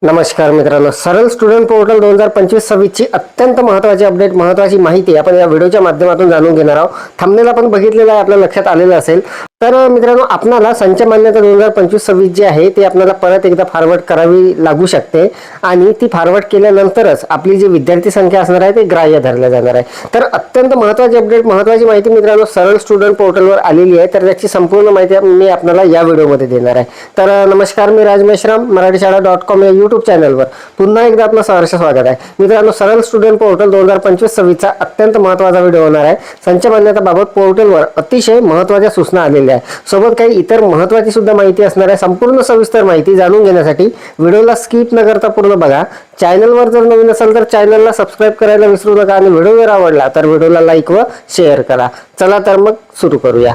नमस्कार मित्रांनो, सरळ स्टुडंट पोर्टल 2025-26 ची अत्यंत महत्त्वाची अपडेट, महत्त्वाची माहिती आपण या व्हिडिओच्या माध्यमातून जाणून घेणार आहोत. थंबनेल आपण बघितलेला आहे, आपल्या लक्षात आलेलं असेल. तर मित्रांनो, आपल्याला संच मान्यता 2025-26 जी आहे ती आपल्याला परत एकदा फॉरवर्ड करावी लागू शकते आणि ती फॉरवर्ड केल्यानंतरच आपली जी विद्यार्थी संख्या असणार आहे ती ग्राह्य धरल्या जाणार आहे. तर अत्यंत महत्त्वाची अपडेट, महत्त्वाची माहिती मित्रांनो सरळ स्टुडंट पोर्टलवर आलेली आहे. तर त्याची संपूर्ण माहिती मी आपल्याला या व्हिडिओमध्ये देणार आहे. तर नमस्कार, मी राज मेश्राम, मराठीशाळा.com या यूट्यूब चॅनलवर पुन्हा एकदा आपलं सहर्ष स्वागत आहे. मित्रांनो, सरळ स्टुडंट पोर्टल 2025-26 चा अत्यंत महत्त्वाचा व्हिडिओ होणार आहे. संच मान्यताबाबत पोर्टलवर अतिशय महत्त्वाच्या सूचना आलेल्या सोबत काही इतर महत्त्वाची सुद्धा माहिती असणार आहे. संपूर्ण सविस्तर माहिती जाणून घेण्यासाठी व्हिडिओला स्किप न करता पूर्ण बघा. चॅनलवर जर नवीन असाल तर चॅनलला सबस्क्राइब करायला विसरू नका आणि व्हिडिओ जर आवडला तर व्हिडिओला लाईक व शेअर करा. चला तर मग सुरू करूया.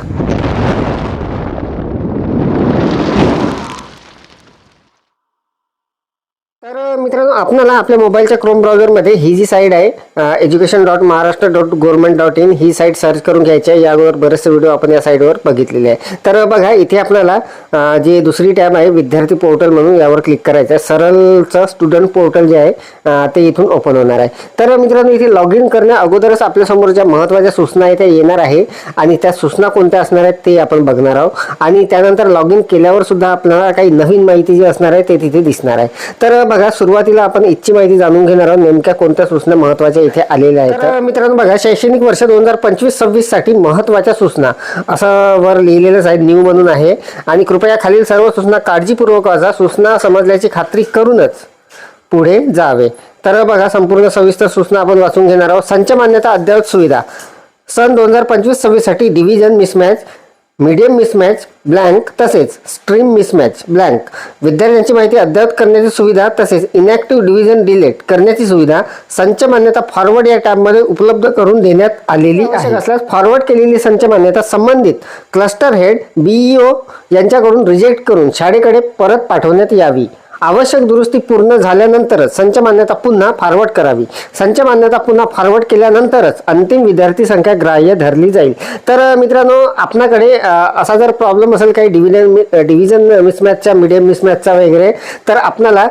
तर मित्रांनो, आपल्याला आपल्या मोबाईलच्या क्रोम ब्राउझरमध्ये ही जी साईट आहे education.maharashtra.government.in ही साईट सर्च करून घ्यायची आहे. यावर बरेचसे व्हिडिओ आपण या साईटवर बघितलेले आहे. तर बघा, इथे आपल्याला जे दुसरी टॅब आहे विद्यार्थी पोर्टल म्हणून, यावर क्लिक करायचं आहे. सरळचं स्टुडंट पोर्टल जे आहे ते इथून ओपन होणार आहे. तर मित्रांनो, इथे लॉग इन करण्या अगोदरच आपल्यासमोर ज्या महत्त्वाच्या सूचना आहेत त्या येणार आहे आणि त्या सूचना कोणत्या असणार आहेत ते आपण बघणार आहोत. आणि त्यानंतर लॉग इन केल्यावर सुद्धा आपल्याला काही नवीन माहिती जी असणार आहे ते तिथे दिसणार आहे. तर बघा, सुरुवातीला आपण इथची माहिती जाणून घेणार आहोत, नेमक्या कोणत्या सूचना महत्त्वाच्या इथे आलेल्या आहेत. तर मित्रांनो बघा, शैक्षणिक वर्ष 2025-26 साठी महत्त्वाच्या सूचना असं वर लिहिलेलंच आहे, न्यू म्हणून आहे. आणि कृपया खालील सर्व सूचना काळजीपूर्वक वाचा, सूचना समजल्याची खात्री करूनच पुढे जावे. तर बघा, संपूर्ण सविस्तर सूचना आपण वाचून घेणार आहोत. संच मान्यता अद्ययावत सुविधा सन 2025-26 साठी division mismatch, medium mismatch blank तसेच स्ट्रीम मिसमॅच ब्लँक, विद्यार्थ्यांची माहिती अद्ययावत करण्याची सुविधा तसेच इनॅक्टिव्ह डिव्हिजन डिलीट करण्याची सुविधा संच मान्यता फॉरवर्ड या टॅबमध्ये उपलब्ध करून देण्यात आलेली आहे. असल्यास फॉरवर्ड केलेली संच मान्यता संबंधित क्लस्टर हेड BEO यांच्याकडून रिजेक्ट करून शाळेकडे परत पाठवण्यात यावी. आवश्यक दुरुस्ती पूर्ण झाल्यानंतरच संच मान्यता पुन्हा फॉरवर्ड करावी. संच मान्यता पुन्हा फॉरवर्ड केल्यानंतरच अंतिम विद्यार्थी संख्या ग्राह्य धरली जाईल. तर मित्रांनो, आपल्याकडे असा जर प्रॉब्लेम असेल काही डिव्हिजन मिसमॅचचा, मीडियम मिसमॅचचा वगैरे, तर आपल्याला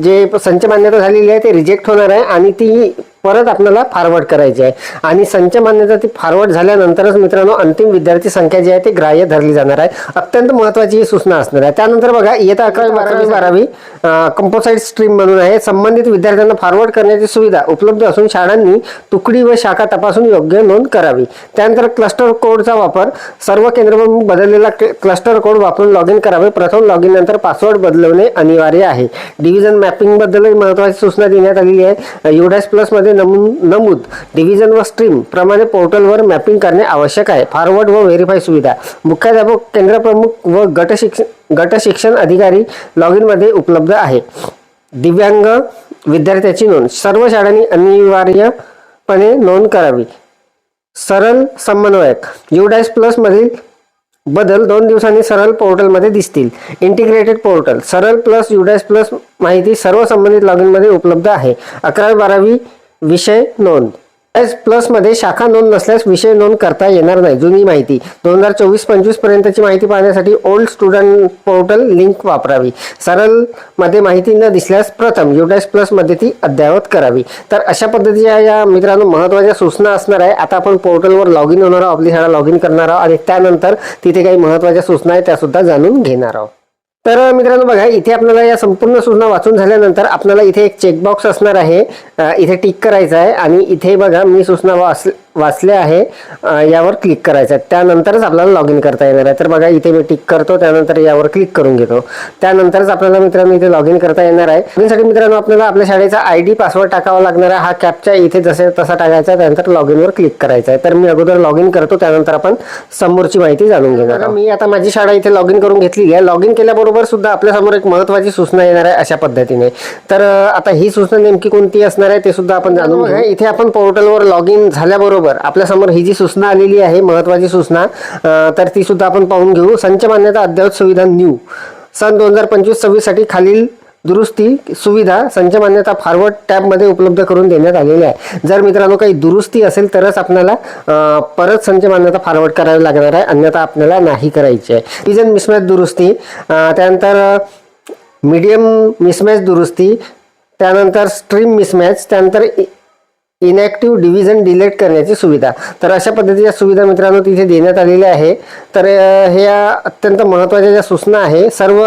जे संच मान्यता झालेली आहे ते रिजेक्ट होणार आहे आणि ती परत आपल्याला फॉरवर्ड करायची आहे. आणि संच मान्यता ती फॉरवर्ड झाल्यानंतरच मित्रांनो अंतिम विद्यार्थी संख्या जी आहे ती ग्राह्य धरली जाणार आहे. अत्यंत महत्त्वाची ही सूचना असणार आहे. त्यानंतर बघा, इयत्ता 11वी 12वी कंपोसाइट स्ट्रीम म्हणून आहे. संबंधित विद्यार्थ्यांना फॉरवर्ड करण्याची सुविधा उपलब्ध असून शाळांनी तुकडी व शाखा तपासून योग्य नोंद करावी. त्यानंतर क्लस्टर कोडचा वापर, सर्व केंद्रप्रमुख बदललेला क्लस्टर कोड वापरून लॉग इन करावे. प्रथम लॉग इन नंतर पासवर्ड बदलवणे अनिवार्य आहे. डिव्हिजन मॅपिंग बद्दल महत्त्वाची सूचना देण्यात आलेली आहे. UDAS+ मध्ये नमूद डिव्हिजन व स्ट्रीम प्रमाणे पोर्टलवर मॅपिंग करणे आवश्यक आहे. फॉरवर्ड व व्हेरीफाय सुविधा, मुख्याध्यापक, केंद्रप्रमुख व गट शिक्षण अधिकारी लॉग इन मध्ये उपलब्ध आहे. दिव्यांग विद्यार्थ्याची नोंद, सर्व शाळांनी अनिवार्यपणे नोंद करावी. सरळ समन्वयक, UDAS+ मधील बदल 2 दिवसांनी सरळ पोर्टलमध्ये दिसतील. इंटिग्रेटेड पोर्टल, सरळ प्लस UDAS+ माहिती सर्व संबंधित लॉग इन मध्ये उपलब्ध आहे. 11वी 12वी विषय नोंद, UDAS+ मध्ये शाखा नोंद नसल्यास विषय नोंद करता येणार नाही. जुनी माहिती 2024-25 पर्यंतची माहिती पाहण्यासाठी ओल्ड स्टुडंट पोर्टल लिंक वापरावी. सरळ मध्ये माहिती न दिसल्यास प्रथम UDAS+ मध्ये ती अद्ययावत करावी. तर अशा पद्धतीच्या या मित्रांनो महत्त्वाच्या सूचना असणार आहे. आता आपण पोर्टलवर लॉग इन होणार आहोत, आपली शाळा लॉग इन करणार आहोत आणि त्यानंतर तिथे काही महत्त्वाच्या सूचना आहेत त्या सुद्धा जाणून घेणार आहोत. तर मित्रांनो बघा, इथे आपल्याला या संपूर्ण सूचना वाचून झाल्यानंतर आपल्याला इथे एक चेकबॉक्स असणार आहे, इथे टिक करायचं आहे आणि इथे बघा मी सूचना वाचल्या आहे यावर क्लिक करायचं आहे. त्यानंतरच आपल्याला लॉग इन करता येणार आहे. तर बघा, इथे मी टिक करतो, त्यानंतर यावर क्लिक करून घेतो. त्यानंतरच आपल्याला मित्रांनो इथे लॉग इन करता येणार आहे. त्यासाठी मित्रांनो आपल्याला आपल्या शाळेचा ID पासवर्ड टाकावा लागणार आहे. हा कॅप्चा इथे जसे तसा टाकायचा, त्यानंतर लॉग इनवर क्लिक करायचं आहे. तर मी अगोदर लॉग इन करतो, त्यानंतर आपण समोरची माहिती जाणून घेणार आहोत. मी आता माझी शाळा इथे लॉग इन करून घेतली आहे. लॉग इन केल्याबरोबर सुद्धा आपल्यासमोर एक महत्त्वाची सूचना येणार आहे अशा पद्धतीने. तर आता ही सूचना नेमकी कोणती असणार आहे ते सुद्धा आपण जाणून घेऊ. इथे आपण पोर्टलवर लॉग इन झाल्याबरोबर आपल्यासमोर ही जी सूचना आलेली आहे महत्त्वाची सूचना, तर ती सुद्धा आपण पाहून घेऊ. संच मान्यता अद्ययावत सुविधा न्यू सन 2025-26 साठी खालील दुरुस्ती सुविधा संच मान्यता फॉरवर्ड टॅबमध्ये उपलब्ध करून देण्यात आलेली आहे. जर मित्रांनो काही दुरुस्ती असेल तरच आपल्याला परत संच मान्यता फॉरवर्ड करावी लागणार आहे, अन्यथा आपल्याला नाही करायची आहे. डिव्हिजन मिसमॅच दुरुस्ती, त्यानंतर मीडियम मिसमॅच दुरुस्ती, त्यानंतर स्ट्रीम मिसमॅच, त्यानंतर इनॅक्टिव्ह डिव्हिजन डिलीट करण्याची सुविधा. तर अशा पद्धतीच्या सुविधा मित्रांनो तिथे देण्यात आलेल्या आहे. तर ह्या अत्यंत महत्त्वाच्या ज्या सूचना आहे, सर्व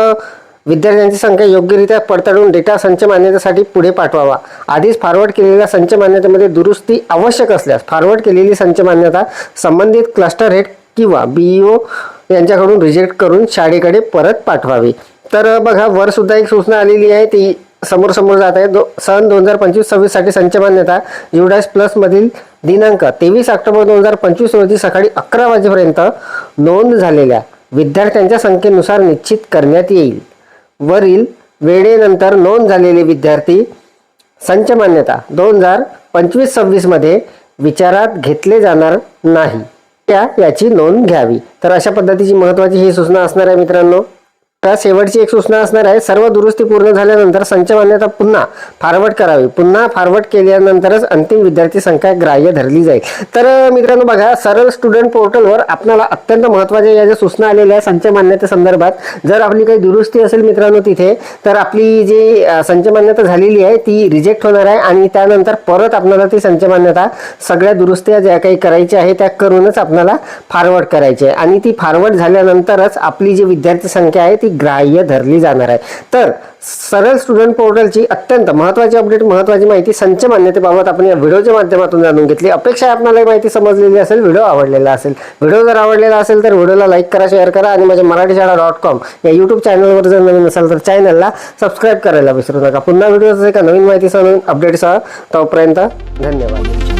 विद्यार्थ्यांची संख्या योग्यरित्या पडताळून डेटा संच मान्यतेसाठी पुढे पाठवावा. आधीच फॉरवर्ड केलेल्या संच मान्यतेमध्ये दुरुस्ती आवश्यक असल्यास फॉरवर्ड केलेली संच मान्यता संबंधित क्लस्टर हेड किंवा BEO यांच्याकडून रिजेक्ट करून शाळेकडे परत पाठवावी. तर बघा वर सुद्धा एक सूचना आलेली आहे, ती समोर जात आहे. सन 2025-26 साठी संच मान्यता UDAS प्लस मधील दिनांक 23 ऑक्टोबर 2025 रोजी सकाळी 11 वाजेपर्यंत नोंद झालेल्या विद्यार्थ्यांच्या संख्येनुसार निश्चित करण्यात येईल. वरील वेळेनंतर नोंद झालेले विद्यार्थी संच मान्यता 2025-26 मध्ये विचारात घेतले जाणार नाही, याची नोंद घ्यावी. तर अशा पद्धतीची महत्त्वाची ही सूचना असणार आहे मित्रांनो. शेवटची एक सूचना असणार आहे, सर्व दुरुस्ती पूर्ण झाल्यानंतर संच मान्यता पुन्हा फॉरवर्ड करावी. पुन्हा फॉरवर्ड केल्यानंतरच अंतिम विद्यार्थी संख्या ग्राह्य धरली जाईल. तर मित्रांनो बघा, सरळ स्टुडंट पोर्टलवर आपल्याला अत्यंत महत्त्वाच्या या ज्या सूचना आलेल्या आहे संच मान्यते संदर्भात, जर आपली काही दुरुस्ती असेल मित्रांनो तिथे, तर आपली जी संच मान्यता झालेली आहे ती रिजेक्ट होणार आहे आणि त्यानंतर परत आपल्याला ती संच मान्यता सगळ्या दुरुस्त्या ज्या काही करायच्या आहे त्या करूनच आपल्याला फॉरवर्ड करायची आहे आणि ती फॉरवर्ड झाल्यानंतरच आपली जी विद्यार्थी संख्या आहे ती ग्राह्य धरली जाणार आहे. तर सरळ स्टुडंट पोर्टलची अत्यंत महत्त्वाची अपडेट, महत्त्वाची माहिती संच मान्यतेबाबत आपण या व्हिडिओच्या माध्यमातून जाणून घेतली. अपेक्षा आहे आपल्याला माहिती समजलेली असेल, व्हिडिओ आवडलेला असेल. व्हिडिओ जर आवडलेला असेल तर व्हिडिओला लाईक करा, शेअर करा आणि माझ्या मराठीशाळा.com या यूट्यूब चॅनलवर जर नवीन असाल तर चॅनलला सबस्क्राईब करायला विसरू नका. पुन्हा व्हिडिओ एका नवीन माहितीसह, नवीन अपडेटसह. तोपर्यंत धन्यवाद.